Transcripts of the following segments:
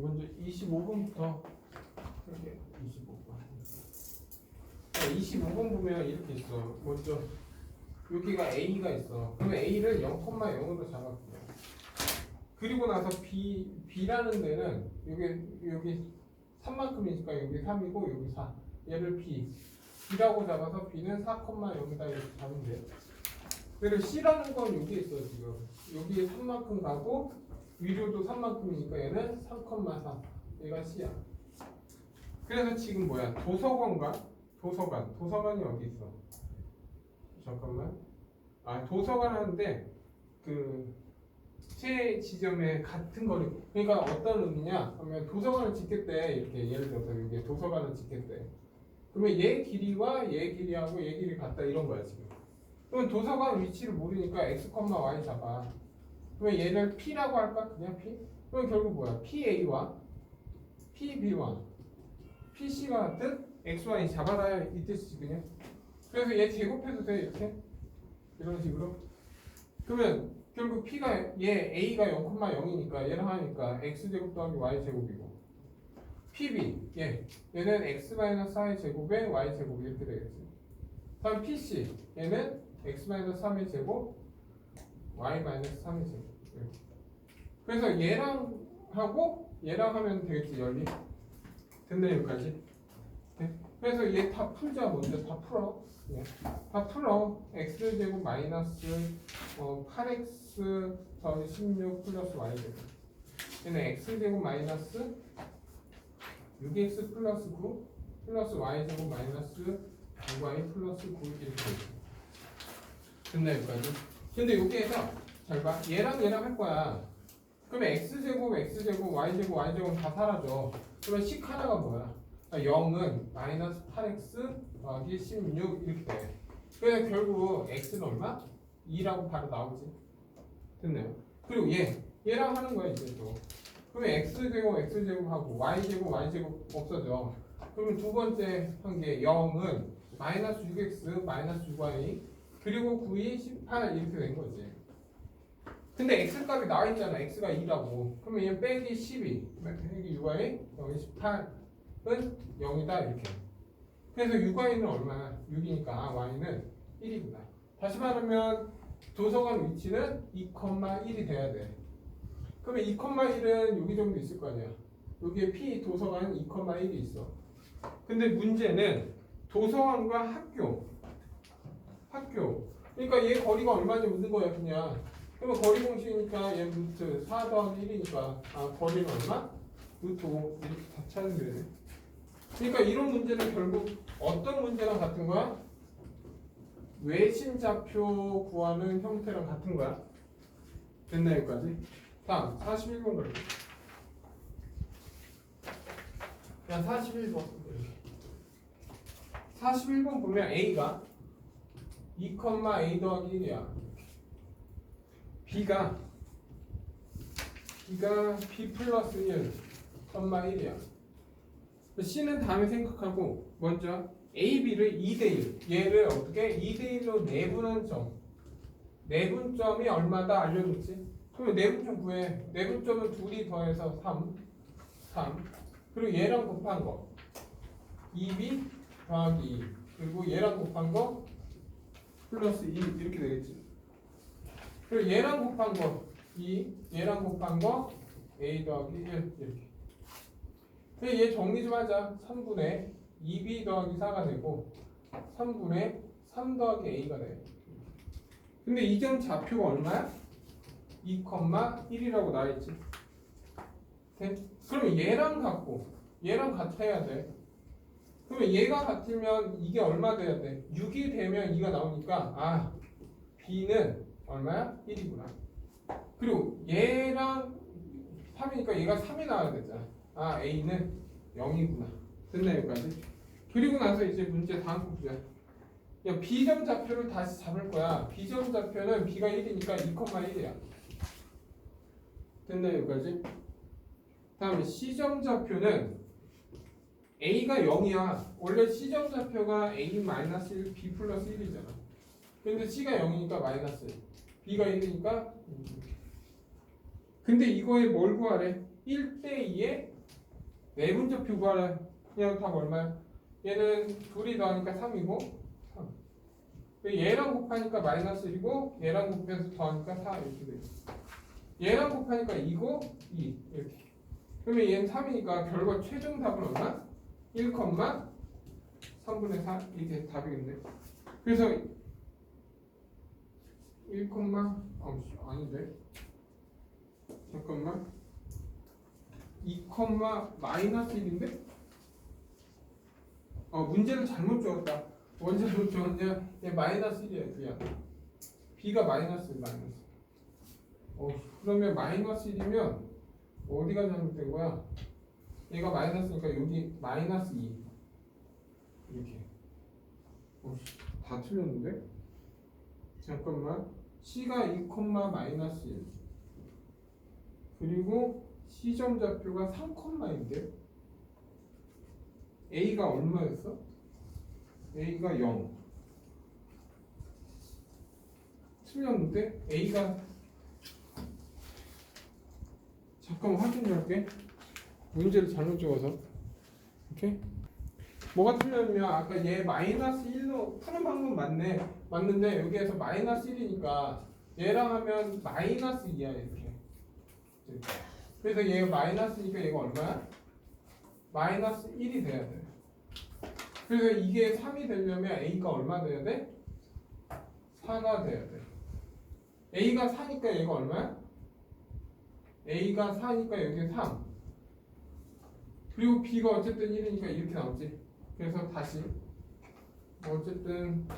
먼저 25번부터 이렇게 25번. 25번 보면 이렇게 있어. 먼저 여기가 A가 있어. 그러면 A를 0,0으로 잡았고요. 그리고 나서 B라는 데는 여기 3만큼이니까 여기 3이고 여기 4. 얘를 B라고 잡아서 B는 4,0이다 이렇게 잡으면 돼. 그리고 C라는 건 여기 있어 지금. 여기에 3만큼 가고 위로도 3만큼이니까 얘는 3,4. 얘가 C야. 그래서 지금 뭐야? 도서관이 어디 있어? 잠깐만. 도서관 하는데 그 세 지점에 같은 거리. 그러니까 어떤 의미냐? 하면 도서관을 짓겠대. 이렇게 예를 들어서 여기 도서관을 짓겠대. 그러면 얘 길이와 얘 길이하고 얘 길이 같다 이런 거야 지금. 그럼 도서관 위치를 모르니까 x, y 잡아. 그러면 얘를 P라고 할까? 그냥 P? 그럼 결국 뭐야? PA와 PB와 PC가 같은 XY 잡아놔야 이 뜻이지 그냥. 그래서 얘 제곱해도 돼 이렇게 이런 식으로. 그러면 결국 P가 얘 A가 0,0이니까 얘를 하니까 X제곱 더하기 Y제곱이고 PB 얘는 X-4의 제곱에 Y제곱 이렇게 되겠지. 다음 PC 얘는 X-3의 제곱 Y-3의 제곱 이렇게. 그래서 얘랑 하면 되겠지 여기. 됐네 여기까지. 네. 그래서 얘 다 풀자. 먼저 다 풀어. 다 풀어. x제곱 마이너스 8x 더하기 16 플러스 y제곱. 얘는 x제곱 마이너스 6x 플러스 9 플러스 y제곱 마이너스 9y 플러스 9 이렇게 되죠. 됐네 여기까지. 근데 여기에서 잘 봐. 얘랑 할 거야. 그러면 x제곱 y제곱 다 사라져. 그러면 식 하나가 뭐야? 0은 마이너스 8x 더하기 16 이렇게 돼. 그래서 결국 x는 얼마? 2라고 바로 나오지. 됐네요. 그리고 얘랑 하는 거야 이제 또. 그러면 x제곱하고 y제곱 없어져. 그러면 두 번째 한 게 0은 마이너스 6x 마이너스 6y 그리고 9이 18 이렇게 된 거지. 근데 x 값이 나와 있잖아. x가 2라고. 그러면 얘 빼기 12 빼기 6y 여기 18 은 0이다 이렇게. 그래서 6y는 얼마야? 6이니까 y는 1이구나. 다시 말하면 도서관 위치는 2,1이 돼야 돼. 그러면 2,1은 여기 정도 있을 거 아니야. 여기에 P 도서관 2,1이 있어. 근데 문제는 도서관과 학교. 그러니까 얘 거리가 얼마인지 묻는 거야 그냥. 그러면 거리 공식이니까 얘 루트 4 더하기 1이니까 거리는 얼마? 루트 5 이렇게 다 찾으면 되네. 그러니까 이런 문제는 결국 어떤 문제랑 같은 거야? 외심좌표 구하는 형태랑 같은 거야. 됐나 여기까지? 다음 41번 걸려. 그냥 41번. 41번 보면 A가 2,A 더하기 1이야. B가 B 플러스 1, 1이야. C는 다음에 생각하고 먼저 A, B를 2대1 얘를 어떻게 2대1로 내분한 점 내분점이 얼마다 알려줬지? 그러면 내분점 구해. 내분점은 둘이 더해서 3 그리고 얘랑 곱한 거 2B 더하기 2 그리고 얘랑 곱한 거 플러스 2 이렇게 되겠지. 그리고 얘랑 곱한 거 2 얘랑 곱한 거 A 더하기 1 이렇게. 얘 정리 좀 하자. 3분의 2b 더하기 4가 되고 3분의 3 더하기 a가 돼. 근데 이 점 좌표가 얼마야? 2,1이라고 나와있지. 그러면 얘랑 같아야 돼. 그러면 얘가 같으면 이게 얼마 돼야 돼? 6이 되면 2가 나오니까 b는 얼마야? 1이구나. 그리고 얘랑 3이니까 얘가 3이 나와야 되잖아. A는 0이구나. 됐나 여기까지? 그리고 나서 이제 문제 다음 거 보자. B점 좌표를 다시 잡을 거야. B점 좌표는 B가 1이니까 2,1이야. 됐나 여기까지? 다음에 C점 좌표는 A가 0이야. 원래 C점 좌표가 A-1, B 플러스 1이잖아. 근데 C가 0이니까 마이너스 1. B가 1이니까 근데 이거에 뭘 구하래? 1대2의 내분접표 구하라. 그냥 답 얼마야? 얘는 둘이 더하니까 3이고 3. 얘랑 곱하니까 마이너스 1이고 얘랑 곱해서 더하니까 4 이렇게 돼요. 얘랑 곱하니까 2고 2 이렇게. 그러면 얘는 3이니까 결과 최종 답은 얼마? 1,3분의 4 이게 답이겠네. 그래서 1, 아닌데 잠깐만 2, 마이너스 1인데? 문제를 잘못 적었다. 원래 잘못 적었냐? 얘 마이너스 1이야 그냥. B가 마이너스. 그러면 마이너스 1이면 어디가 잘못된 거야? 얘가 마이너스니까 여기 마이너스 2 이렇게. 다 틀렸는데? 잠깐만. C가 2, 마이너스 1 그리고 C점 좌표가 3,인데 A가 얼마였어? A가 0 틀렸는데 A가 잠깐 확인 좀 할게. 문제를 잘못 적어서. 오케이? 뭐가 틀렸냐면 아까 얘 마이너스 1로 푸는 방법 맞는데 여기에서 마이너스 1이니까 얘랑 하면 마이너스 2야 이렇게. 그래서 얘가 마이너스니까 얘가 얼마야? 마이너스 1이 돼야 돼. 그래서 이게 3이 되려면 A가 얼마 돼야 돼? 4가 돼야 돼. A가 4니까 얘가 얼마야? A가 4니까 여기 3. 그리고 B가 어쨌든 1이니까 이렇게 나오지. 그래서 다시 어쨌든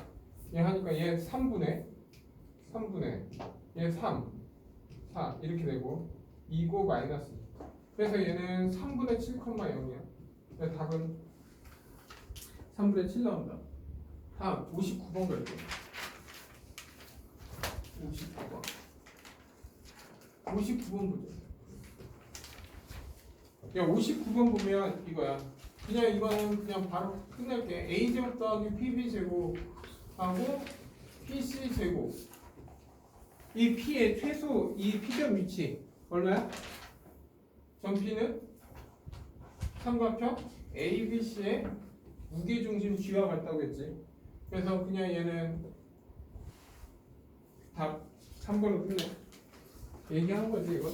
얘 하니까 얘 3분의 얘 3, 4 이렇게 되고 2고 마이너스 2. 그래서 얘는 3분의 7,0이야. 그래서 답은 3분의 7 나온다. 다음 59번 갈게. 59번 보자. 야 59번 보면 이거야. 그냥 이거는 그냥 바로 끝낼게. A제곱 더하기 PB제곱하고 PC제곱. 이 P의 최소 이 P점 위치 얼마야? 점P는 삼각형 ABC의 무게중심 G와 같다고 했지. 그래서 그냥 얘는 답 3번으로 끝내. 얘기한 거지 이거.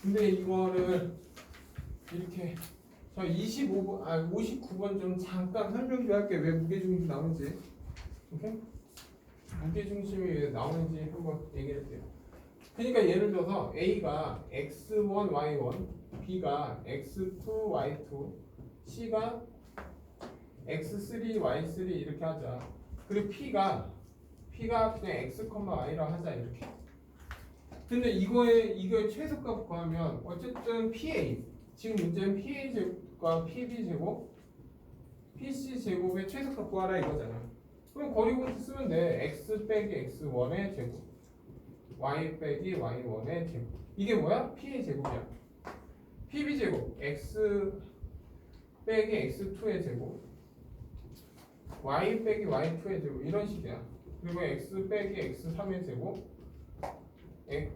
근데 이거를 이렇게 저 59번 좀 잠깐 설명 좀 할게. 왜 무게중심 나오는지. 오케이? 무게중심이 왜 나오는지 한번 얘기해 볼게요. 그러니까 예를 들어서 A가 x1, y1, B가 x2, y2, C가 x3, y3 이렇게 하자. 그리고 P가 그냥 x, y라 하자 이렇게. 근데 이거의 최소값 구하면 어쨌든 PA 지금 문제는 PA 제곱과 PB 제곱, PC 제곱의 최소값 구하라 이거잖아. 그럼 거리공식 쓰면 돼. x 빼기 x1의 제곱, y 빼기 y1의 제곱. 이게 뭐야? PA 제곱이야. PB 제곱 x 빼기 x2의 제곱, y 빼기 y2의 제곱 이런 식이야. 그리고 x 빼기 x3의 제곱,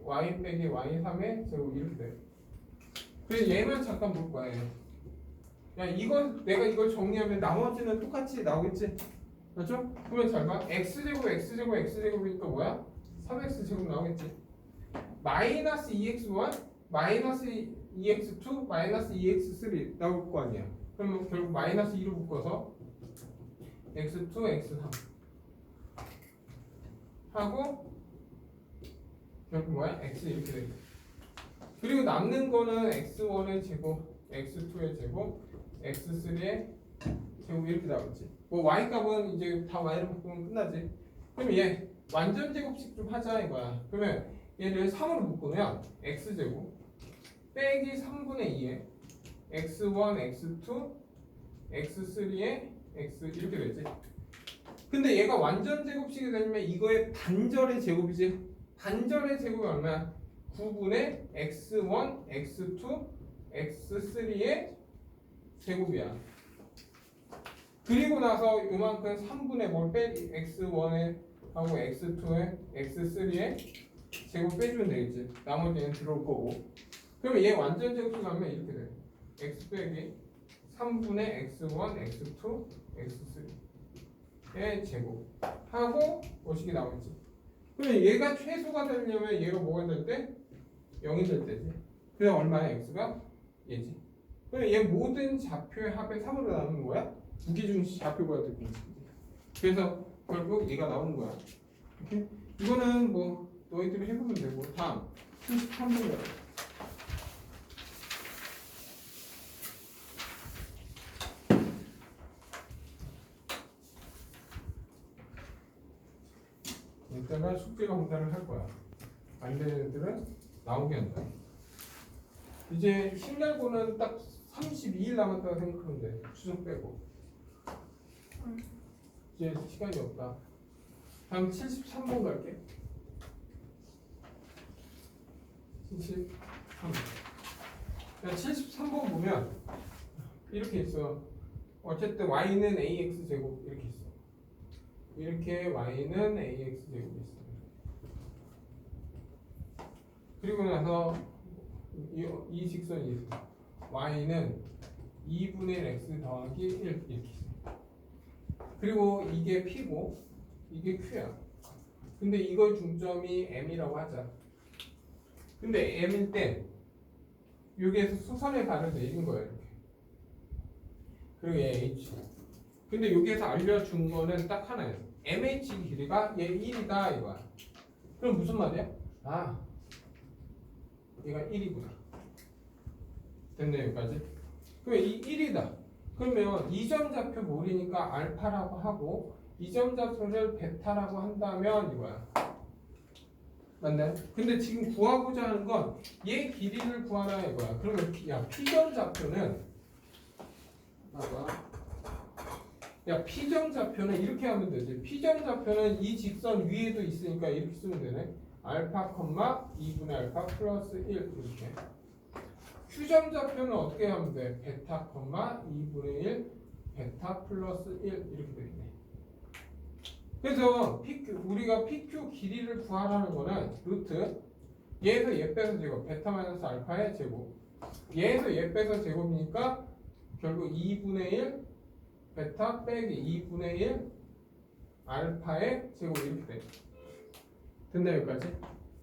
y 빼기 y3의 제곱 이렇게 돼. 그래서 얘만 잠깐 볼 거야. 야 내가 이걸 정리하면 나머지는 똑같이 나오겠지? 맞죠? 그러면 잘 봐. x제곱이니까 뭐야? 3x제곱 나오겠지? 마이너스 2x1 마이너스 2x2 마이너스 2x3 나올 거 아니야. 그러면 결국 마이너스 2로 묶어서 x2 x3 하고 결국 뭐야? x 이렇게 되겠다. 그리고 남는 거는 x1의 제곱, x2의 제곱, x3의 제곱 이렇게 나오지. 뭐 y 값은 이제 다 y로 묶으면 끝나지. 그럼 얘 완전 제곱식 좀 하자 이거야. 그러면 얘를 3으로 묶으면 x제곱 빼기 3분의 2에 x1, x2, x3의 x 이렇게 되지. 근데 얘가 완전 제곱식이 되면 이거의 반절의 제곱이지. 반절의 제곱이 얼마야? 9분의 x1, x2, x3의 제곱이야. 그리고 나서 요만큼 3분의 뭘 빼기 x1에 하고 x2에 x3에 제곱 빼주면 되겠지. 나머지는 들어올 거고. 그러면 얘 완전 제곱수 하면 이렇게 돼. x 빼기 3분의 x1, x2, x3의 제곱 하고 뭐식이 나오지. 그러면 얘가 최소가 되려면 얘가 뭐가 될 때? 0이 될 때지. 그래서 얼마야? x가 얘지. 그럼 얘 모든 좌표의 합의 3으로 나누는 거야? 무게중심 좌표가 되고 있지. 그래서 결국 얘가 나오는 거야. 이렇게? 이거는 뭐 너희들이 해보면 되고. 다음 73번. 일단은 숙제 검사를 할 거야. 안 되는 애들은 나오게 한다. 이제 신갈고는 딱 32일 남았다고 생각하면 돼. 추석 빼고. 이제 시간이 없다. 다음 73번 갈게. 73. 73번 보면 이렇게 있어. 어쨌든 y는 ax 제곱 이렇게 있어. 이렇게 y는 ax 제곱이 있어. 그리고 나서 이 직선이 있어. y는 2분의 1 x 더하기 1 이렇게 있어. 그리고 이게 p고 이게 q야. 근데 이거 중점이 m이라고 하자. 근데 m일 때 여기에서 수선의 반을 내리는 거야 이렇게. 그리고 얘 h. 근데 여기에서 알려준 거는 딱 하나예요. mh 길이가 얘 1이다 이거야. 그럼 무슨 말이야? 아, 얘가 1이구나. 됐네 여기까지. 그럼 이 1이다. 그러면 이 점 좌표 모르니까 알파라고 하고 이 점 좌표를 베타라고 한다면 이거야. 맞나요? 근데 지금 구하고자 하는 건 얘 길이를 구하라 이거야. 그러면 야 P점 좌표는 봐봐. 야 P점 좌표는 이렇게 하면 되지. P점 좌표는 이 직선 위에도 있으니까 이렇게 쓰면 되네. 알파, 2분의 알파 플러스 1 이렇게. Q점 좌표는 어떻게 하면 돼? 베타, 2분의 1 베타 플러스 1 이렇게 되겠네. 그래서 우리가 PQ 길이를 구하라는 거는 루트 얘에서 얘 빼서 제곱 베타 마이너스 알파의 제곱 얘에서 얘 빼서 제곱이니까 결국 2분의 1 베타 빼기 2분의 1 알파의 제곱 이렇게 돼. 됐나 여기까지?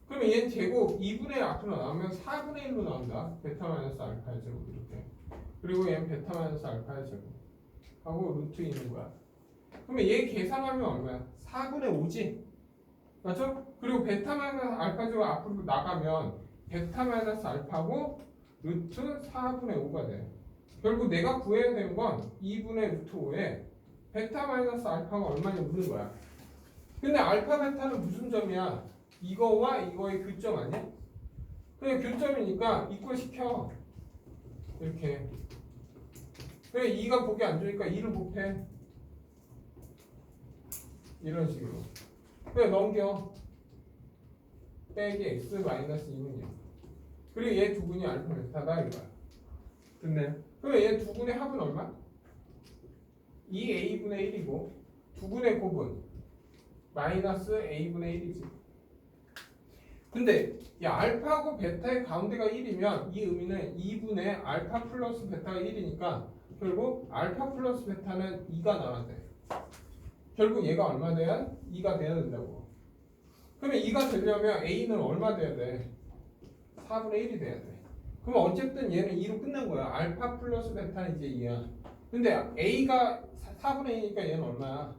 그러면 얘는 제곱 2분의 1 앞으로 나오면 4분의 1로 나온다. 베타 마이너스 알파의 제곱 이렇게. 그리고 얘는 베타 마이너스 알파의 제곱 하고 루트 있는 거야. 그러면 얘 계산하면 얼마야? 4분의 5지? 맞죠? 그리고 베타 마이너스 알파 제곱 앞으로 나가면 베타 마이너스 알파고 루트 4분의 5가 돼. 결국 내가 구해야 되는 건 2분의 루트 5에 베타 마이너스 알파가 얼마냐 묻는 거야. 근데 알파 베타는 무슨 점이야? 이거와 이거의 교점 아니야? 그냥 교점이니까 이꼴 시켜. 이렇게. 그래 2가 보기 안 좋으니까 2를 곱해. 이런 식으로. 그래 넘겨. 빼기 x 마이너스 2분이야. 그리고 얘 두 분이 알파 베타다 이거야. 됐네. 그럼 얘 두 분의 합은 얼마? 2a분의 1이고 두 분의 곱은 마이너스 a분의 1이지. 근데 야 알파하고 베타의 가운데가 1이면 이 의미는 2분의 알파 플러스 베타가 1이니까 결국 알파 플러스 베타는 2가 나와야 돼. 결국 얘가 얼마 돼야? 2가 돼야 된다고. 그러면 2가 되려면 a는 얼마 돼야 돼? 4분의 1이 돼야 돼. 그럼 어쨌든 얘는 2로 끝난 거야. 알파 플러스 베타는 이제 2야. 근데 a가 4분의 1이니까 얘는 얼마야?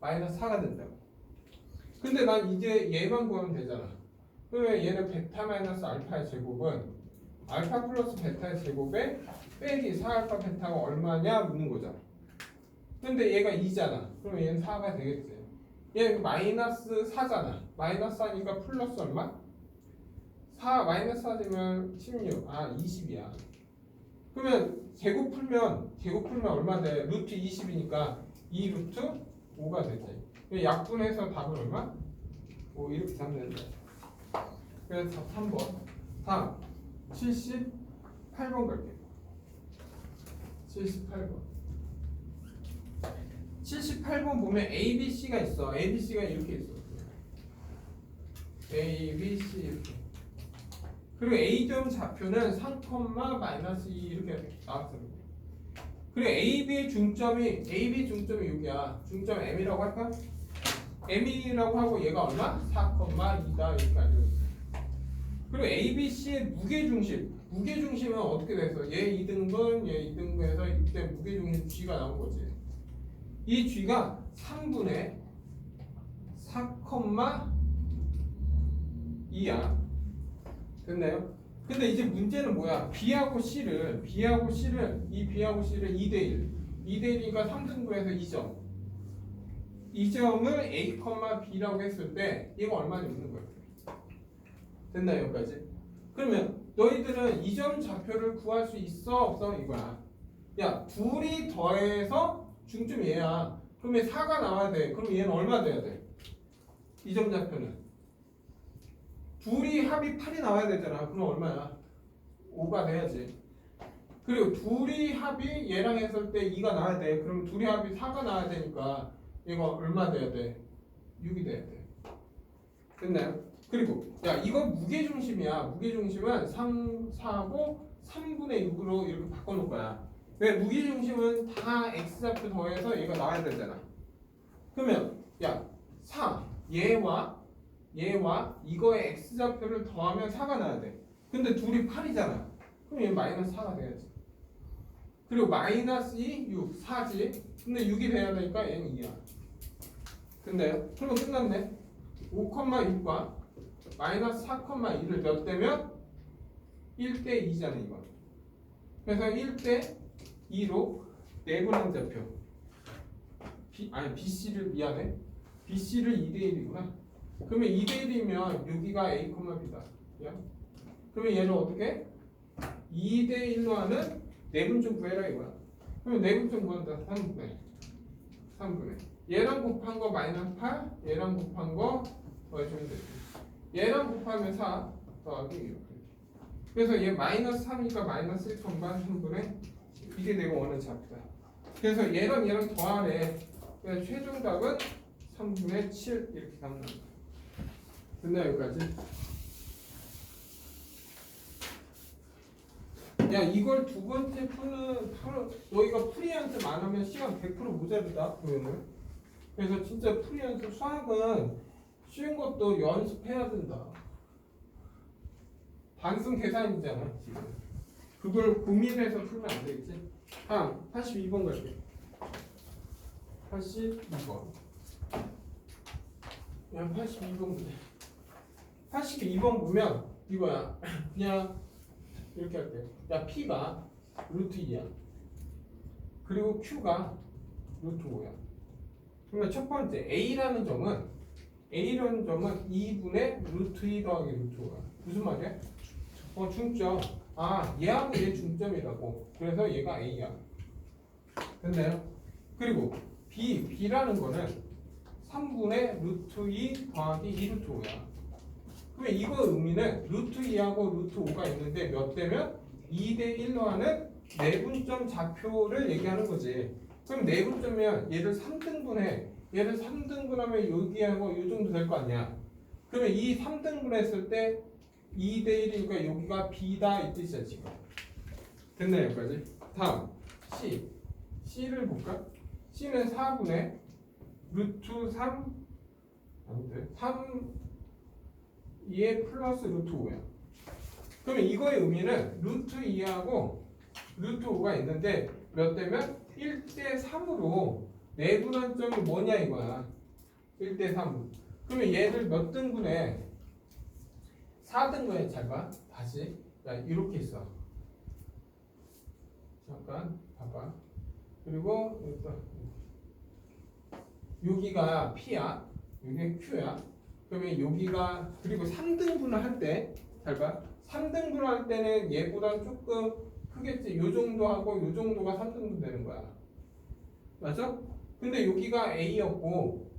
마이너스 4가 된다고. 근데 난 이제 얘만 구하면 되잖아. 그러면 얘는 베타 마이너스 알파의 제곱은 알파 플러스 베타의 제곱에 빼기 4알파 베타가 얼마냐 묻는 거잖아. 근데 얘가 2잖아. 그러면 얘는 4가 되겠지. 얘는 마이너스 4잖아. 마이너스 4니까 플러스 얼마? 4 마이너스 4되면 16. 아 20이야. 그러면 제곱 풀면 얼마 돼? 루트 20이니까 2 루트 5가 되지. 약분해서 답은 얼마? 5 이렇게 하면 된다. 그래서 3번. 다음 78번 갈게요. 78번. 78번 보면 A, B, C가 있어. A, B, C가 이렇게 있어. A, B, C 이렇게. 그리고 A점 좌표는 3, 마이너스 2 이렇게 나왔어요. 그리고 AB 중점이 여기야. 중점 M이라고 할까? M이라고 하고 얘가 얼마? 4, 2다 이렇게 알려줬어. 그리고 ABC의 무게중심은 어떻게 돼서 얘 2등분, 얘 2등분해서 이때 무게중심 G가 나온 거지. 이 G가 3분의 4, 2야. 됐나요? 근데 이제 문제는 뭐야? B하고 C를 이 B하고 C를 2대1 2대1이니까 3등분해서 2점 2점을 A, B라고 했을 때 얘가 얼마나 있는 거야? 됐나요? 여기까지? 그러면 너희들은 2점 좌표를 구할 수 있어? 없어? 이거야. 야, 둘이 더해서 중점 얘야. 그러면 4가 나와야 돼. 그럼 얘는 얼마 돼야 돼? 2점 좌표는 둘이 합이 8이 나와야 되잖아. 그럼 얼마야? 5가 돼야지. 그리고 둘이 합이 얘랑 했을 때 2가 나와야 돼. 그럼 둘이 합이 4가 나와야 되니까 얘가 얼마 돼야 돼? 6이 돼야 돼. 됐나요? 그리고 야, 이거 무게중심이야. 무게중심은 3, 4고 3분의 6으로 이렇게 바꿔놓을 거야. 왜? 무게중심은 다 X좌표 더해서 얘가 나와야 되잖아. 그러면 야, 4 얘와 이거의 X좌표를 더하면 4가 나야 돼. 근데 둘이 8이잖아. 그럼 얘 마이너스 4가 돼야지. 그리고 마이너스 2, 6, 4지. 근데 6이 돼야 되니까 얘는 2야. 됐나요? 그러면 끝났네. 5,6과 마이너스 4,2를 몇 대면 1대 2잖아 이거. 그래서 1대 2로 내분한 좌표 BC를 미안해. BC를 2대 1이구나. 그러면 2대 1이면 여기가 A, B다. 그러면 얘를 어떻게? 2대 1로 하는 내분점 구해라 이거야. 그러면 내분점 구한다. 3분의 얘랑 곱한 거 마이너스 8, 얘랑 곱한 거 더해주면 되지. 얘랑 곱하면 4 더하기 이렇게. 그래서 얘 마이너스 3이니까 마이너스 1 전반 3분의 이게 내가 원하는 좌표다. 그래서 얘랑 더하래. 그래서 최종 답은 3분의 7 이렇게 답난다. 됐나 여기까지? 야, 이걸 두 번째 너희가 프리한테 많으면 시간 100% 모자르다 그러면. 그래서 진짜 프리한테 수학은 쉬운 것도 연습해야 된다. 단순 계산이잖아 지금. 그걸 고민해서 풀면 안 되겠지. 다음 82번 갈게. 82번. 야, 82번 보자. 82번 보면 이거야. 그냥 이렇게 할게. 야, P가 루트 2야. 그리고 Q가 루트 5야. 그러면 첫 번째 A라는 점은 2분의 루트 2 더하기 루트 5야. 무슨 말이야? 중점. 얘하고 얘 중점이라고. 그래서 얘가 A야. 됐나요? 그리고 B라는 거는 3분의 루트 2 더하기 2 루트 5야. 그러면 이거 의미는 루트 2하고 루트 5가 있는데 몇 대면 2대 1로 하는 내분점 좌표를 얘기하는 거지. 그럼 내분점이면 얘를 3등분해. 얘를 3등분하면 여기하고 이 정도 될 거 아니야. 그러면 이 3등분 했을 때 2대 1이니까 여기가 B다 이 뜻이야 지금. 됐나요 여기까지? 다음 C를 볼까? C는 4분의 루트 3 아닌데 2의 플러스 루트 5야. 그러면 이거의 의미는 루트 2하고 루트 5가 있는데 몇 대면 1대 3으로 내분한 점이 뭐냐 이거야. 1대 3. 그러면 얘를 몇 등분해? 4등분해. 잘 봐. 다시. 야, 이렇게 있어. 잠깐 봐봐. 그리고 여기가 P야. 여기 Q야. 그러면 여기가 그리고 3등분을 할 때 잘 봐. 3등분을 할 때는 얘보다 조금 크겠지. 요 정도 하고 요 정도가 3등분 되는 거야. 맞아? 근데 여기가 A였고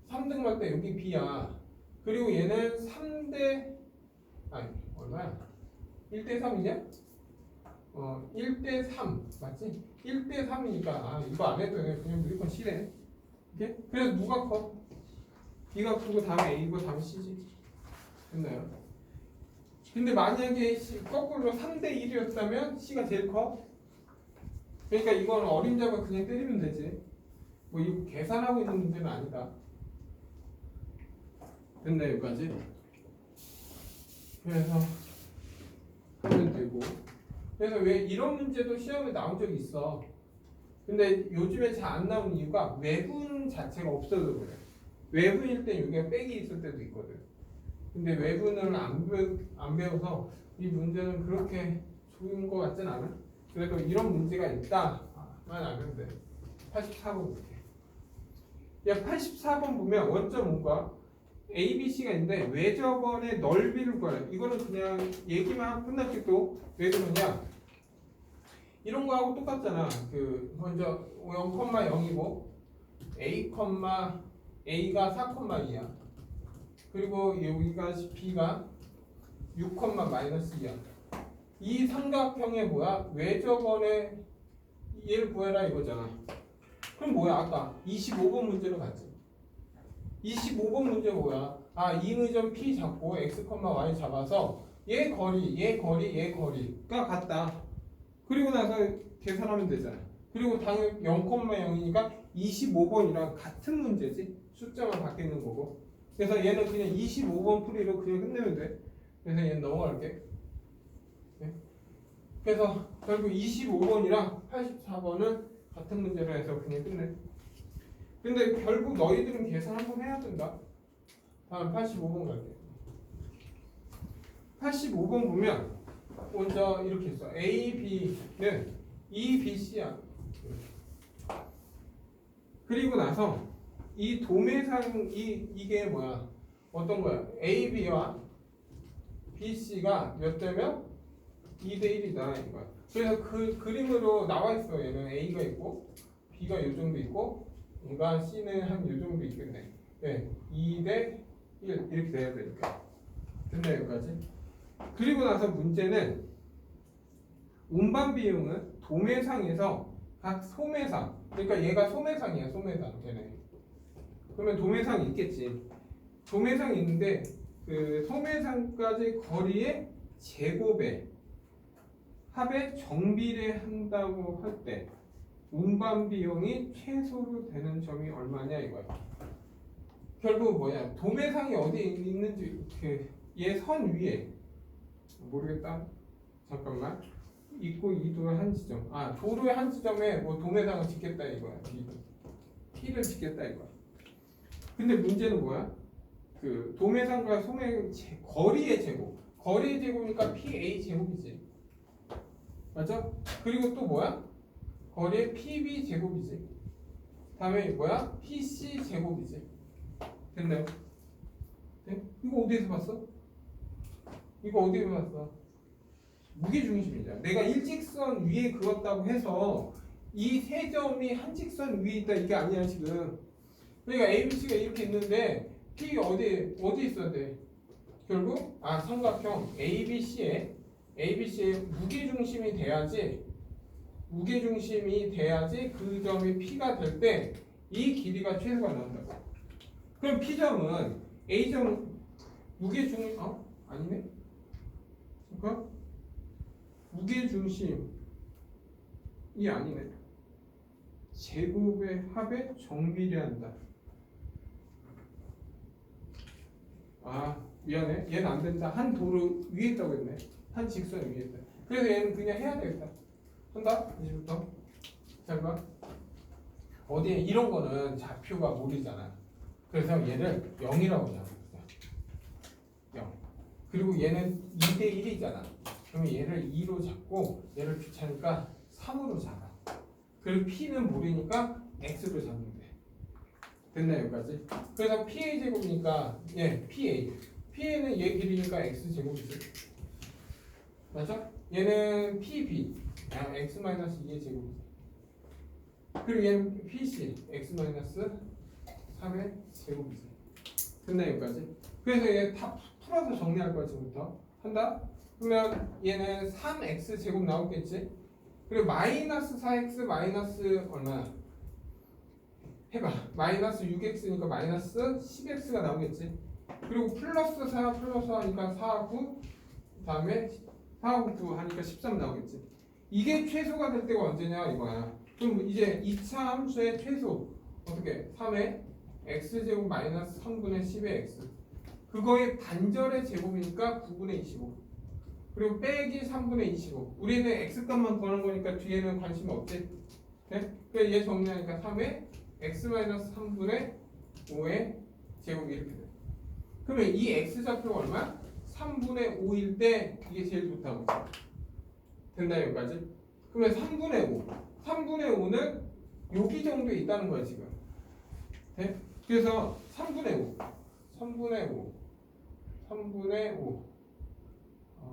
3등분 할 때 여기 B야. 그리고 얘는 3대 얼마야? 1대 3이냐? 1대 3 맞지? 1대 3이니까 이거 안 해도 그냥 무조건 C래. 이렇게? 그래서 누가 커? B가 크고 다음에 A고 다음에 C지. 됐나요? 근데 만약에 거꾸로 3대 1이었다면 C가 제일 커? 그러니까 이건 어림잡아 그냥 때리면 되지. 뭐 이거 계산하고 있는 문제는 아니다. 됐나요? 여기까지? 그래서 하면 되고. 그래서 왜 이런 문제도 시험에 나온 적이 있어. 근데 요즘에 잘 안 나오는 이유가 외분 자체가 없어서 그래. 외분일 때 여기가 빽이 있을 때도 있거든. 근데 외분을 안 배워서 이 문제는 그렇게 좋은 것 같진 않아. 그래도 이런 문제가 있다만 알면 돼. 84번 볼게. 야, 84번 보면 원점 뭔가 A, B, C가 있는데 외접원의 넓이를 구하래. 이거는 그냥 얘기만 하고 끝났겠고 왜 그러냐? 이런 거하고 똑같잖아. 그 먼저 0,0이고 A가 4,2야. 그리고 여기가 B가 6,-2야. 이 삼각형의 뭐야? 외접원의 얘를 구해라 이거잖아. 그럼 뭐야? 아까 25번 문제로 갔지. 25번 문제 뭐야? 아, 이의점 P 잡고 X, Y 잡아서 얘 거리가 같다. 그리고 나서 계산하면 되잖아. 그리고 당연히 0,0이니까 25번이랑 같은 문제지. 숫자만 바뀌는 거고. 그래서 얘는 그냥 25번 풀이로 그냥 끝내면 돼. 그래서 얘는 넘어갈게. 네. 그래서 결국 25번이랑 84번은 같은 문제로 해서 그냥 끝내. 근데 결국 너희들은 계산 한번 해야 된다. 다음 85번 갈게. 85번 보면 먼저 이렇게 있어. A, B는 E, B, C야. 그리고 나서 이 도매상 이게 뭐야? 어떤 거야? A, B와 B, C가 몇 대면 2대 1이다 이거야. 그래서 그 그림으로 나와 있어. 얘는 A가 있고 B가 요 정도 있고 얘가 C는 한 요 정도 있겠네. 네, 2대 1 이렇게 돼야 되니까. 됐네 여기까지. 그리고 나서 문제는 운반 비용은 도매상에서 각 소매상, 그러니까 얘가 소매상이야. 소매상 걔네. 그러면 도매상이 있겠지. 도매상이 있는데 그 소매상까지 거리의 제곱에 합에 정비례한다고 할 때 운반 비용이 최소로 되는 점이 얼마냐 이거야. 결국 뭐야? 도매상이 어디에 있는지 얘 선 위에 모르겠다. 잠깐만. 있고 이 도로의 한 지점. 아, 도로의 한 지점에 뭐 도매상을 짓겠다 이거야. T를 짓겠다 이거야. 근데 문제는 뭐야? 그 도매상과 소매 거리의 제곱. 거리의 제곱이니까 PA 제곱이지. 맞죠? 그리고 또 뭐야? 거리의 PB 제곱이지. 다음에 뭐야? PC 제곱이지. 됐나요? 네? 이거 어디에서 봤어? 이거 어디에서 봤어? 무게중심이잖아. 내가 일직선 위에 그었다고 해서 이 세 점이 한 직선 위에 있다 이게 아니야 지금. 그러니까 ABC가 이렇게 있는데 P 어디 있어야 돼? 결국 삼각형 ABC의 무게중심이 돼야지 그 점이 P가 될 때 이 길이가 최소가 나온다고. 그럼 P점은 A점 아니네? 그러니까 무게중심이 아니네. 제곱의 합에 정비례한다. 아 미안해. 얘는 안 된다. 한 도로 위에 있다고 했네. 한 직선 위에 있다. 그래서 얘는 그냥 해야 되겠다. 한다. 이제부터 잘 봐. 어디에 이런 거는 좌표가 모르잖아. 그래서 얘를 0이라고 잡아. 0. 그리고 얘는 2대 1이잖아. 그러면 얘를 2로 잡고 얘를 귀찮으니까 3으로 잡아. 그리고 P는 모르니까 X로 잡으면 돼. 됐나 여기까지? 그래서 PA 제곱이니까 PA는 얘 길이니까 X 제곱이지. 맞아? 얘는 PB X-2의 제곱이지. 그리고 얘는 PC X-3의 제곱이지. 됐나 여기까지? 그래서 얘 다 풀어서 정리할 거야 지금부터. 한다? 그러면 얘는 3x 제곱 나오겠지? 그리고 마이너스 4x 마이너스 얼마야? 해봐. 마이너스 6x니까 마이너스 10x가 나오겠지. 그리고 플러스 4 플러스 4니까 4, 9 그다음에 4, 9 하니까 13 나오겠지. 이게 최소가 될 때가 언제냐 이거야. 그럼 이제 2차 함수의 최소 어떻게? 3의 x제곱 마이너스 3분의 10의 x 그거의 반절의 제곱이니까 9분의 25 그리고 빼기 3분의 25 우리는 x값만 구하는 거니까 뒤에는 관심 없지. 네? 그래서 얘 정리하니까 3의 x 마이너스 3분의 5의 제곱이 이렇게 돼. 그러면 이 x좌표가 얼마? 3분의 5일 때 이게 제일 좋다고 된다 여기까지. 그러면 3분의 5 3분의 5는 여기 정도 있다는 거야 지금. 네? 그래서 3분의 5 3분의 5 3분의 5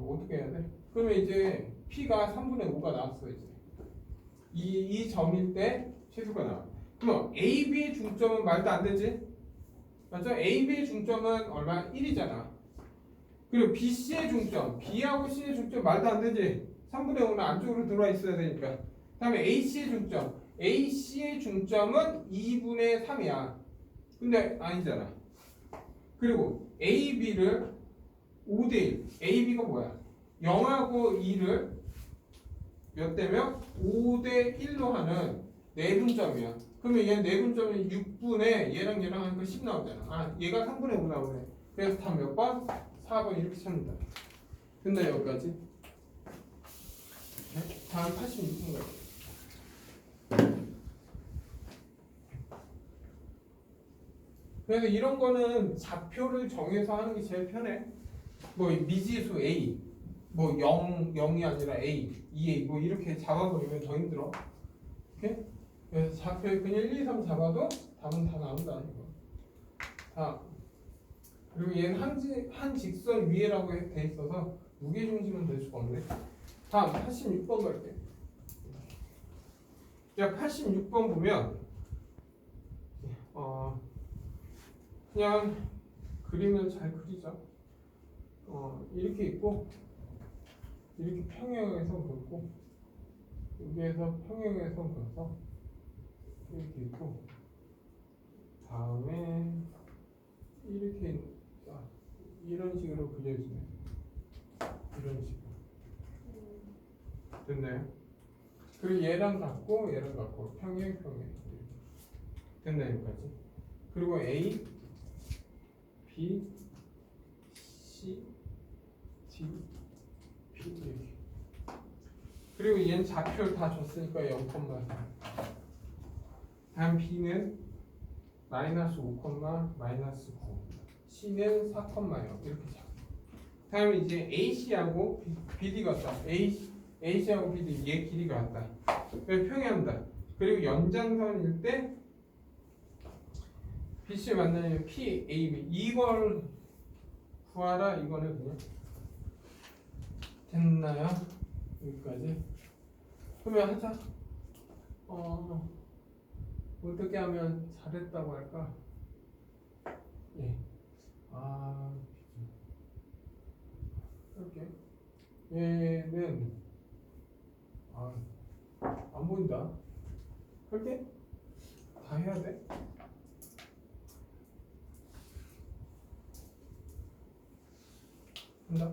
어떻게 해야 돼? 그러면 이제 P가 3분의 5가 나왔어 이제. 이 점일 때 최소가 나와. 그럼 AB의 중점은 말도 안 되지? 맞죠? AB의 중점은 얼마? 1이잖아. 그리고 BC의 중점, B하고 C의 중점 말도 안 되지? 3분의 5는 안쪽으로 들어와 있어야 되니까. 그 다음에 AC의 중점, AC의 중점은 2분의 3이야. 근데 아니잖아. 그리고 AB를 5대1, AB가 뭐야? 0하고 2를 몇 대면 5대1로 하는 내분점이야. 그러면 얘 내분점이 6분의 얘랑 하니까 10 나오잖아. 아, 얘가 3분의 5 나오네. 그래서 답 몇 번? 4번 이렇게 찾는다. 됐나 여기까지? 네? 다음 86분 갈게요. 그래서 이런 거는 좌표를 정해서 하는 게 제일 편해. 뭐 미지수 A, 뭐 0이 아니라 A, 2A 뭐 이렇게 잡아버리면 더 힘들어. 오케이? 그래서 좌표 그냥 1, 2, 3 잡아도 답은 다 나온다 이거. 다. 그리고 얘는 한 직선 위에라고 돼 있어서 무게중심은 될 수가 없네. 다음 86번 갈게. 야 86번 보면 그냥 그림을 잘 그리자. 이렇게 있고 이렇게 평행에서 그렇고 여기에서 평행에서 그어서 이렇게 있고 다음에 이렇게 이런 식으로 그려주네. 이런 식으로 됐나요? 그리고 얘랑 같고 평행 됐나요 여기까지? 그리고 A, B, C, D, P 이렇게. 그리고 얘는 좌표를 다 줬으니까 0,4. 다음 B는 마이너스 5, 마이너스 9. C는 4,0 이렇게 잡아. 다음에 이제 AC하고 BD가 왔다. AC하고 BD 얘 길이가 왔다. 평행한다. 그리고 연장선일 때 BC 만나면 PAB 이걸 구하라. 이거는 그냥 됐나요? 여기까지. 그러면 하자. 어떻게 하면 잘했다고 할까? 예. 이렇게. 얘는 안 보인다. 할게. 다 해야 돼. 한다.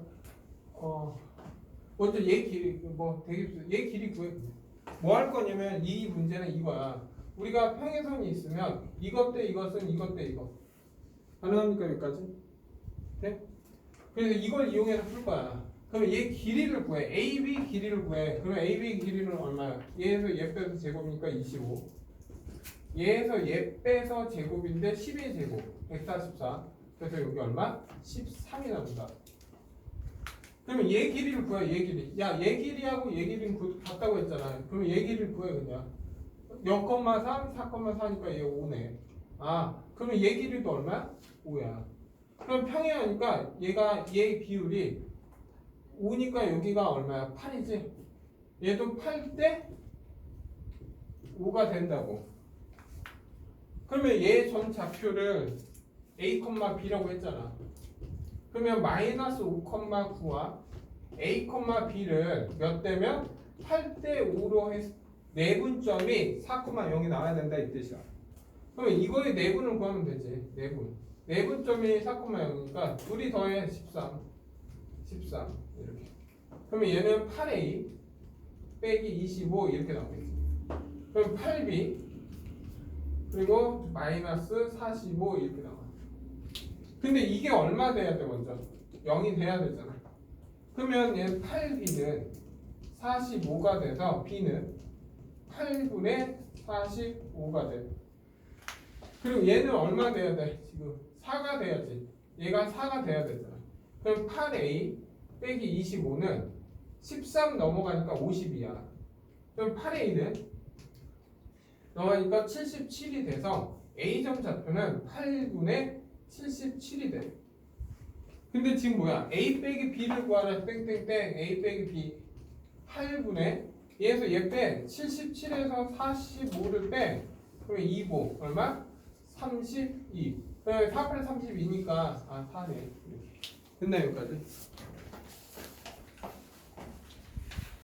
먼저 얘 길이 얘 길이 구해. 뭐 할 거냐면 이 문제는 이거야. 우리가 평행선이 있으면 이것 대 이것은 이것 대 이거 가능합니까 여기까지? 네? 그래서 이걸 이용해서 풀 거야. 그러면 얘 길이를 구해. AB 길이를 구해. 그러면 AB 길이는 얼마야? 얘에서 얘 빼서 제곱이니까 25. 얘에서 얘 빼서 제곱인데 12의 제곱 144. 그래서 여기 얼마? 13이 나온다. 그러면 얘 길이를 구해. 얘 길이. 야, 얘 길이하고 얘 길이는 같다고 했잖아. 그러면 얘 길이를 구해 그냥. 0,3, 4,4니까 얘 5네. 그러면 얘 길이도 얼마야? 5야. 그럼 평행하니까 얘 비율이 5니까 여기가 얼마야? 8이지? 얘도 8대 5가 된다고. 그러면 얘 전 좌표를 A, B라고 했잖아. 그러면 마이너스 5,9와 A, B를 몇 대면 8대 5로 해서 내분점이 4,0이 나와야 된다 이 뜻이야. 그러면 이거의 내분을 구하면 되지. 내분. 내분점이 4,0이니까 둘이 더해 13 이렇게. 그러면 얘는 8a 빼기 25 이렇게 나오겠지. 그럼 8b 그리고 마이너스 45 이렇게 나와. 근데 이게 얼마 돼야 돼 먼저? 0이 돼야 되잖아. 그러면 얘 8b는 45가 돼서 b는 8분의 45가 돼. 그리고 얘는 얼마 돼야 돼? 지금 4가 돼야지. 얘가 4가 돼야 되잖아. 그럼 8a 빼기 25는 13 넘어가니까 50이야. 그럼 8a는 넘어가니까 77이 돼서 a점 좌표는 8분의 77이 돼. 근데 지금 뭐야? a 빼기 b를 구하라. 땡땡땡 a 빼기 b 8분의 얘에서 얘 빼 77에서 45를 빼 그러면 25 얼마? 32 4, 8, 32니까 4네 이렇게 됐나 여기까지?